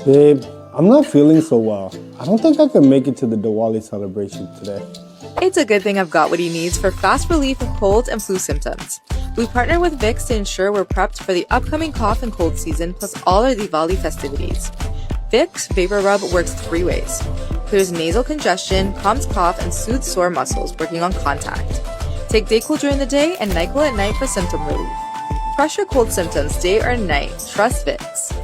Babe, I'm not feeling so well. I don't think I can make it to the Diwali celebration today. It's a good thing I've got what he needs for fast relief of colds and flu symptoms. We partner with Vicks to ensure we're prepped for the upcoming cough and cold season plus all our Diwali festivities. Vicks VapoRub works 3 ways. Clears nasal congestion, calms cough, and soothes sore muscles, working on contact. Take DayQuil during the day and NyQuil at night for symptom relief. Crush your cold symptoms day or night. Trust Vicks.